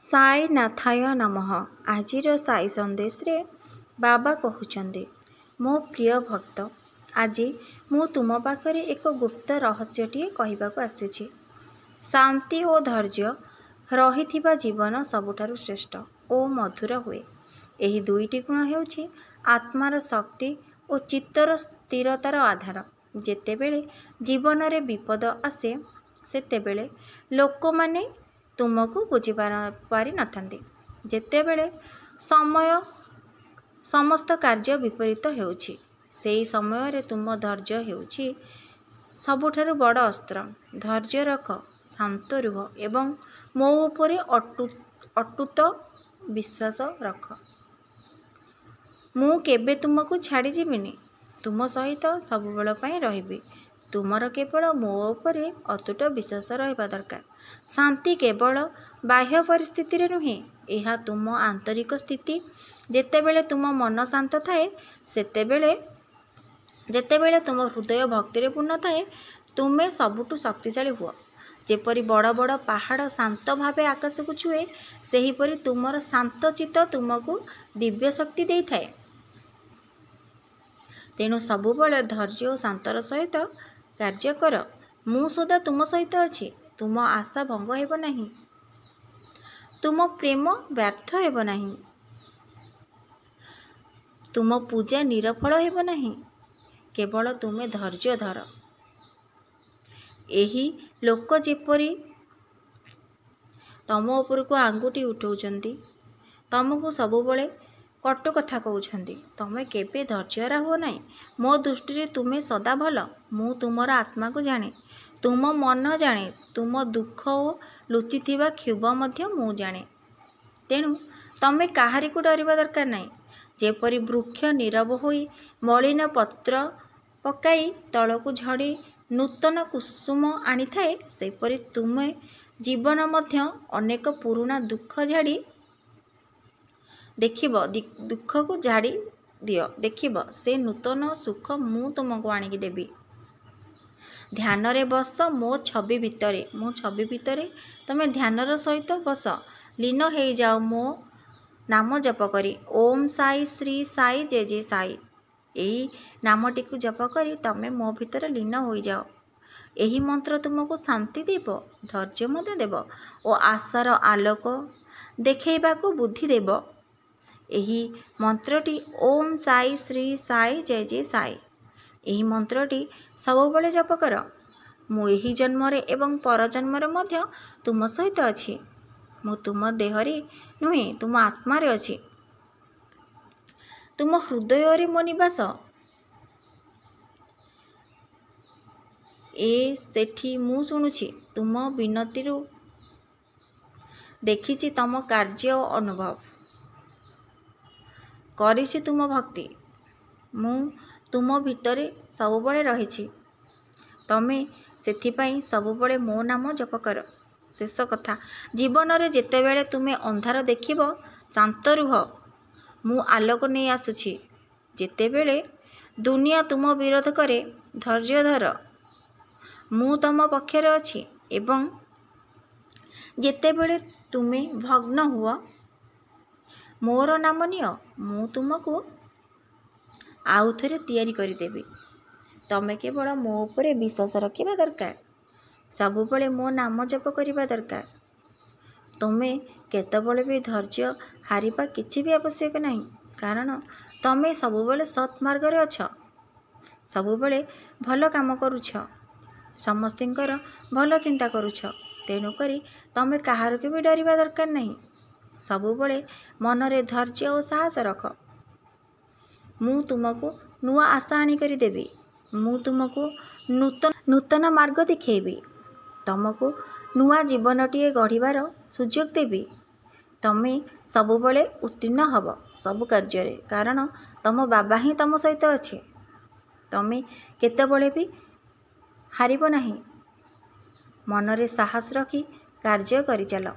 ସାଇ ନାଥାୟ ନମଃ। ଆଜିର ସାଇ ସନ୍ଦେଶରେ ବାବା କହୁଛନ୍ତି, ମୋ ପ୍ରିୟ ଭକ୍ତ, ଆଜି ମୁଁ ତୁମ ପାଖରେ ଏକ ଗୁପ୍ତ ରହସ୍ୟଟିଏ କହିବାକୁ ଆସିଛି। ଶାନ୍ତି ଓ ଧୈର୍ଯ୍ୟ ରହିଥିବା ଜୀବନ ସବୁଠାରୁ ଶ୍ରେଷ୍ଠ ଓ ମଧୁର ହୁଏ। ଏହି ଦୁଇଟି ଗୁଣ ହେଉଛି ଆତ୍ମାର ଶକ୍ତି ଓ ଚିତ୍ତର ସ୍ଥିରତାର ଆଧାର। ଯେତେବେଳେ ଜୀବନରେ ବିପଦ ଆସେ, ସେତେବେଳେ ଲୋକମାନେ ତୁମକୁ ବୁଝିପାରିନଥାନ୍ତି। ଯେତେବେଳେ ସମସ୍ତ କାର୍ଯ୍ୟ ବିପରୀତ ହେଉଛି, ସେହି ସମୟରେ ତୁମ ଧୈର୍ଯ୍ୟ ହେଉଛି ସବୁଠାରୁ ବଡ଼ ଅସ୍ତ୍ର। ଧୈର୍ଯ୍ୟ ରଖ, ଶାନ୍ତ ରୁହ ଏବଂ ମୋ ଉପରେ ଅଟୁଟ ବିଶ୍ୱାସ ରଖ। ମୁଁ କେବେ ତୁମକୁ ଛାଡ଼ିଯିବିନି। ତୁମ ସହିତ ସବୁବେଳ ପାଇଁ ରହିବି। ତୁମର କେବଳ ମୋ ଉପରେ ଅତୁଟ ବିଶ୍ୱାସ ରହିବା ଦରକାର। ଶାନ୍ତି କେବଳ ବାହ୍ୟ ପରିସ୍ଥିତିରେ ନୁହେଁ, ଏହା ତୁମ ଆନ୍ତରିକ ସ୍ଥିତି। ଯେତେବେଳେ ତୁମ ମନ ଶାନ୍ତ ଥାଏ, ଯେତେବେଳେ ତୁମ ହୃଦୟ ଭକ୍ତିରେ ପୂର୍ଣ୍ଣ ଥାଏ, ତୁମେ ସବୁଠୁ ଶକ୍ତିଶାଳୀ ହୁଅ। ଯେପରି ବଡ଼ ବଡ଼ ପାହାଡ଼ ଶାନ୍ତ ଭାବେ ଆକାଶକୁ ଛୁଏଁ, ସେହିପରି ତୁମର ଶାନ୍ତ ଚିତ୍ତ ତୁମକୁ ଦିବ୍ୟ ଶକ୍ତି ଦେଇଥାଏ। ତେଣୁ ସବୁବେଳେ ଧୈର୍ଯ୍ୟ ଓ ଶାନ୍ତର ସହିତ କାର୍ଯ୍ୟ କର। ମୁଁ ସଦା ତୁମ ସହିତ ଅଛି। ତୁମ ଆଶା ଭଙ୍ଗ ହେବ ନାହିଁ। ତୁମ ପ୍ରେମ ବ୍ୟର୍ଥ ହେବ ନାହିଁ। ତୁମ ପୂଜା ନିରଫଳ ହେବ ନାହିଁ। କେବଳ ତୁମେ ଧୈର୍ଯ୍ୟ ଧର। ଏହି ଲୋକ ଯେପରି ତମ ଉପରକୁ ଆଙ୍ଗୁଠି ଉଠାଉଛନ୍ତି, ତମକୁ ସବୁବେଳେ କଟୁ କଥା କହୁଛନ୍ତି, ତମେ କେବେ ଧୈର୍ଯ୍ୟହରା ହୁଅ ନାହିଁ। ମୋ ଦୃଷ୍ଟିରେ ତୁମେ ସଦା ଭଲ। ମୁଁ ତୁମର ଆତ୍ମାକୁ ଜାଣେ, ତୁମ ମନ ଜାଣେ, ତୁମ ଦୁଃଖ ଓ ଲୁଚିଥିବା କ୍ଷୋଭ ମଧ୍ୟ ମୁଁ ଜାଣେ। ତେଣୁ ତମେ କାହାରିକୁ ଡରିବା ଦରକାର ନାହିଁ। ଯେପରି ବୃକ୍ଷ ନୀରବ ହୋଇ ମଳିନ ପତ୍ର ପକାଇ ତଳକୁ ଝଡ଼ି ନୂତନ କୁସୁମ ଆଣିଥାଏ, ସେପରି ତୁମେ ଜୀବନ ମଧ୍ୟ ଅନେକ ପୁରୁଣା ଦୁଃଖକୁ ଝାଡ଼ି ଦିଅ। ଦେଖିବ, ସେ ନୂତନ ସୁଖ ମୁଁ ତୁମକୁ ଆଣିକି ଦେବି। ଧ୍ୟାନରେ ବସ ମୋ ଛବି ଭିତରେ ତମେ ଧ୍ୟାନର ସହିତ ବସ। ଲୀନ ହେଇଯାଅ ମୋ ନାମ ଜପ କରି। ଓମ୍ ସାଇ ଶ୍ରୀ ସାଇ ଜୟ ଜୟ ସାଇ। ଏହି ନାମଟିକୁ ଜପ କରି ତମେ ମୋ ଭିତରେ ଲୀନ ହୋଇଯାଅ। ଏହି ମନ୍ତ୍ର ତୁମକୁ ଶାନ୍ତି ଦେବ, ଧୈର୍ଯ୍ୟ ମଧ୍ୟ ଦେବ ଓ ଆଶାର ଆଲୋକ ଦେଖାଇବାକୁ ବୁଦ୍ଧି ଦେବ। ଏହି ମନ୍ତ୍ରଟି ଓମ୍ ସାଇ ଶ୍ରୀ ସାଇ ଜୟ ଜୟ ସାଇ। ଏହି ମନ୍ତ୍ରଟି ସବୁବେଳେ ଜପ କର। ମୁଁ ଏହି ଜନ୍ମରେ ଏବଂ ପରଜନ୍ମରେ ମଧ୍ୟ ତୁମ ସହିତ ଅଛି। ମୁଁ ତୁମ ଦେହରେ ନୁହେଁ, ତୁମ ଆତ୍ମାରେ ଅଛି। ତୁମ ହୃଦୟରେ ମୋ ନିବାସ। ସେଠି ମୁଁ ଶୁଣୁଛି ତୁମ ବିନତିରୁ, ଦେଖିଛି ତମ କାର୍ଯ୍ୟ ଓ ଅନୁଭବ କରିଛି ତୁମ ଭକ୍ତି। ମୁଁ ତୁମ ଭିତରେ ସବୁବେଳେ ରହିଛି। ତମେ ସେଥିପାଇଁ ସବୁବେଳେ ମୋ ନାମ ଜପ କର। ଶେଷ କଥା, ଜୀବନରେ ଯେତେବେଳେ ତୁମେ ଅନ୍ଧାର ଦେଖିବ, ଶାନ୍ତ ରୁହ। ମୁଁ ଆଲୋକ ନେଇ ଆସୁଛି। ଯେତେବେଳେ ଦୁନିଆ ତୁମ ବିରୋଧ କରେ, ଧୈର୍ଯ୍ୟ ଧର। ମୁଁ ତମ ପକ୍ଷରେ ଅଛି ଏବଂ ଯେତେବେଳେ ତୁମେ ଭଗ୍ନ ହୁଅ, ମୋର ନାମ ନିଅ। ମୁଁ ତୁମକୁ ଆଉ ଥରେ ତିଆରି କରିଦେବି। ତମେ କେବଳ ମୋ ଉପରେ ବିଶ୍ୱାସ ରଖିବା ଦରକାର। ସବୁବେଳେ ମୋ ନାମ ଜପ କରିବା ଦରକାର। ତୁମେ କେତେବେଳେ ବି ଧୈର୍ଯ୍ୟ ହାରିବା କିଛି ବି ଆବଶ୍ୟକ ନାହିଁ। କାରଣ ତମେ ସବୁବେଳେ ସତ୍ ମାର୍ଗରେ ଅଛ, ସବୁବେଳେ ଭଲ କାମ କରୁଛ, ସମସ୍ତଙ୍କର ଭଲ ଚିନ୍ତା କରୁଛ। ତେଣୁକରି ତମେ କାହାରିକୁ ବି ଡରିବା ଦରକାର ନାହିଁ। ସବୁବେଳେ ମନରେ ଧୈର୍ଯ୍ୟ ଓ ସାହସ ରଖ। ମୁଁ ତୁମକୁ ନୂଆ ଆଶା ଆଣିକରି ଦେବି। ମୁଁ ତୁମକୁ ନୂତନ ମାର୍ଗ ଦେଖାଇବି। ତମକୁ ନୂଆ ଜୀବନଟିଏ ଗଢ଼ିବାର ସୁଯୋଗ ଦେବି। ତମେ ସବୁବେଳେ ଉତ୍ତୀର୍ଣ୍ଣ ହେବ ସବୁ କାର୍ଯ୍ୟରେ, କାରଣ ତମ ବାବା ହିଁ ତମ ସହିତ ଅଛି। ତମେ କେତେବେଳେ ବି ହାରିବ ନାହିଁ। ମନରେ ସାହସ ରଖି କାର୍ଯ୍ୟ କରିଚାଲ।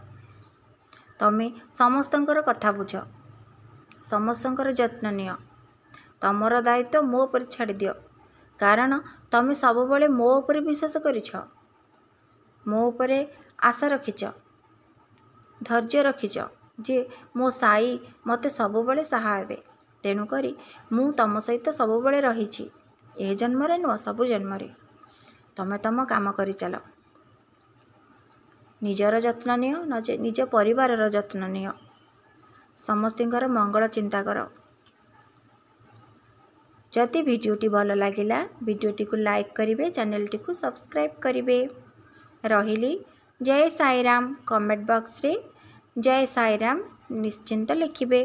ତମେ ସମସ୍ତଙ୍କର କଥା ବୁଝ, ସମସ୍ତଙ୍କର ଯତ୍ନ ନିଅ। ତମର ଦାୟିତ୍ୱ ମୋ ଉପରେ ଛାଡ଼ିଦିଅ, କାରଣ ତମେ ସବୁବେଳେ ମୋ ଉପରେ ବିଶ୍ୱାସ କରିଛ, ମୋ ଉପରେ ଆଶା ରଖିଛ। धैर्य रखिच जे मो साई मते सबुबले साहा हेबे तेणुकरी मु तम सहित सबुबले रहिछि ए जन्मरे नुह सबु जन्मरे तमे तम काम करि चल निजर जत्न नियो निज परिवारर जत्न नियो समस्तिंकर मंगल चिंता कर जदि भिडियोटी भल लागिला भिडियोटी को लाइक करिवे चैनलटी को सब्सक्राइब करिवे रहिली जय साईराम कमेंट बॉक्स रे जय साईराम निश्चिंत लिखिबे।